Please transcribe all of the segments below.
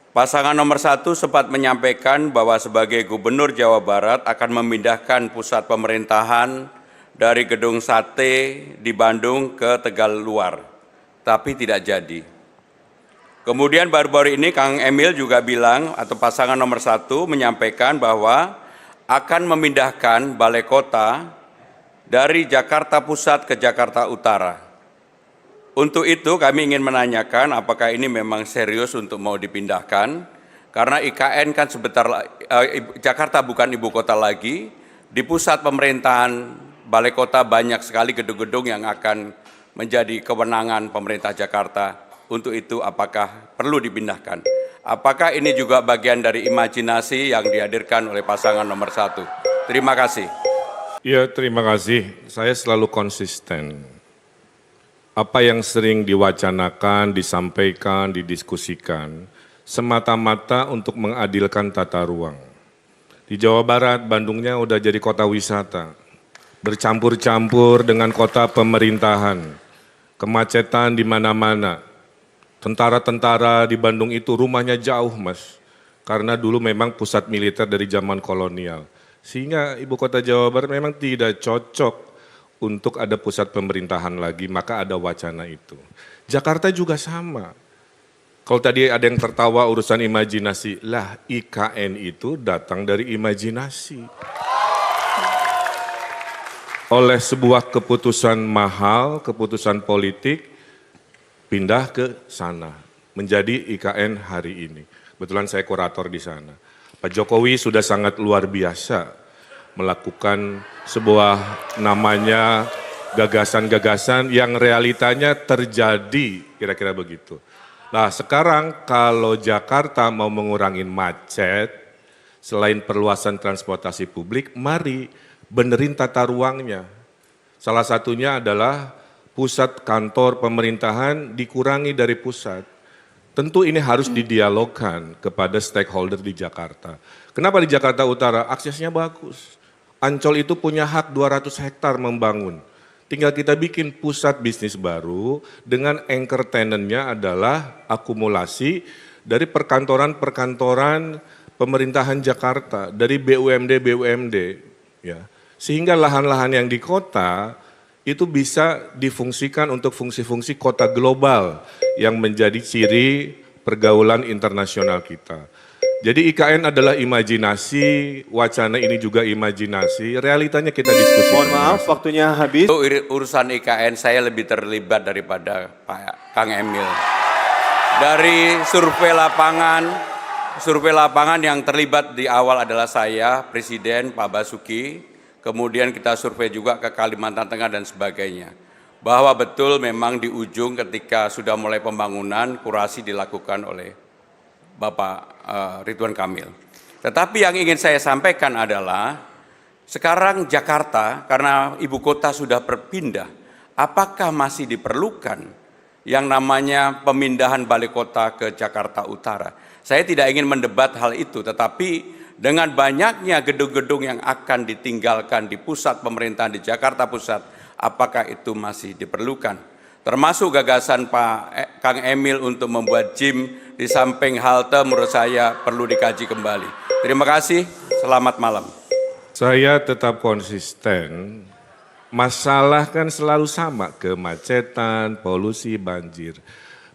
Pasangan nomor 1 sempat menyampaikan bahwa sebagai Gubernur Jawa Barat akan memindahkan pusat pemerintahan dari Gedung Sate di Bandung ke Tegal Luar, tapi tidak jadi. Kemudian baru-baru ini Kang Emil juga bilang, atau pasangan nomor 1 menyampaikan bahwa akan memindahkan Balai Kota dari Jakarta Pusat ke Jakarta Utara. Untuk itu kami ingin menanyakan apakah ini memang serius untuk mau dipindahkan, karena IKN kan Jakarta bukan ibu kota lagi, di pusat pemerintahan Balai Kota banyak sekali gedung-gedung yang akan menjadi kewenangan pemerintah Jakarta. Untuk itu apakah perlu dipindahkan? Apakah ini juga bagian dari imajinasi yang dihadirkan oleh pasangan nomor 1? Terima kasih. Ya, terima kasih. Saya selalu konsisten. Apa yang sering diwacanakan, disampaikan, didiskusikan, semata-mata untuk mengadilkan tata ruang. Di Jawa Barat, Bandungnya udah jadi kota wisata, bercampur-campur dengan kota pemerintahan, kemacetan di mana-mana. Tentara-tentara di Bandung itu rumahnya jauh, Mas, karena dulu memang pusat militer dari zaman kolonial. Sehingga ibu kota Jawa Barat memang tidak cocok untuk ada pusat pemerintahan lagi, maka ada wacana itu. Jakarta juga sama. Kalau tadi ada yang tertawa urusan imajinasi, lah IKN itu datang dari imajinasi. Oleh sebuah keputusan mahal, keputusan politik, pindah ke sana, menjadi IKN hari ini. Kebetulan saya kurator di sana. Pak Jokowi sudah sangat luar biasa melakukan sebuah namanya gagasan-gagasan yang realitanya terjadi, kira-kira begitu. Nah sekarang kalau Jakarta mau mengurangi macet, selain perluasan transportasi publik, mari benerin tata ruangnya. Salah satunya adalah pusat kantor pemerintahan dikurangi dari pusat. Tentu ini harus didialogkan kepada stakeholder di Jakarta. Kenapa di Jakarta Utara? Aksesnya bagus. Ancol itu punya hak 200 hektar membangun. Tinggal kita bikin pusat bisnis baru dengan anchor tenant-nya adalah akumulasi dari perkantoran-perkantoran pemerintahan Jakarta, dari BUMD, ya. Sehingga lahan-lahan yang di kota itu bisa difungsikan untuk fungsi-fungsi kota global yang menjadi ciri pergaulan internasional kita. Jadi IKN adalah imajinasi, wacana ini juga imajinasi, realitanya kita diskusikan. Mohon maaf, waktunya habis. Urusan IKN saya lebih terlibat daripada Pak Kang Emil. Dari survei lapangan yang terlibat di awal adalah saya, Presiden Pak Basuki, kemudian kita survei juga ke Kalimantan Tengah dan sebagainya. Bahwa betul memang di ujung ketika sudah mulai pembangunan, kurasi dilakukan oleh Bapak Ridwan Kamil. Tetapi yang ingin saya sampaikan adalah sekarang Jakarta karena ibu kota sudah berpindah, apakah masih diperlukan yang namanya pemindahan balai kota ke Jakarta Utara? Saya tidak ingin mendebat hal itu, tetapi dengan banyaknya gedung-gedung yang akan ditinggalkan di pusat pemerintahan di Jakarta Pusat, apakah itu masih diperlukan? Termasuk gagasan Pak Kang Emil untuk membuat gym di samping halte menurut saya perlu dikaji kembali. Terima kasih, selamat malam. Saya tetap konsisten, masalah kan selalu sama, kemacetan, polusi, banjir.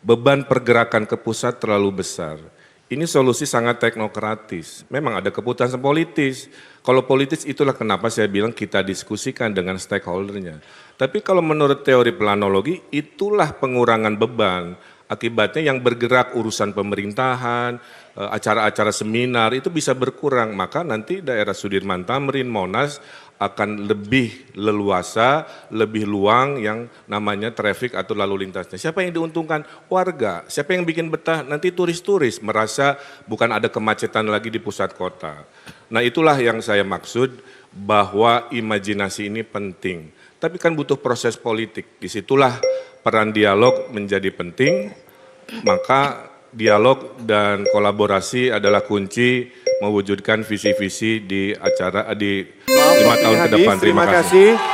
Beban pergerakan ke pusat terlalu besar. Ini solusi sangat teknokratis, memang ada keputusan politis. Kalau politis itulah kenapa saya bilang kita diskusikan dengan stakeholdernya. Tapi kalau menurut teori planologi itulah pengurangan beban. Akibatnya yang bergerak urusan pemerintahan, acara-acara seminar itu bisa berkurang. Maka nanti daerah Sudirman Tamrin, Monas akan lebih leluasa, lebih luang yang namanya traffic atau lalu lintasnya. Siapa yang diuntungkan? Warga. Siapa yang bikin betah? Nanti turis-turis merasa bukan ada kemacetan lagi di pusat kota. Nah itulah yang saya maksud bahwa imajinasi ini penting. Tapi kan butuh proses politik. Disitulah peran dialog menjadi penting. Maka dialog dan kolaborasi adalah kunci mewujudkan visi-visi di acara di 5 tahun ke depan. Terima kasih.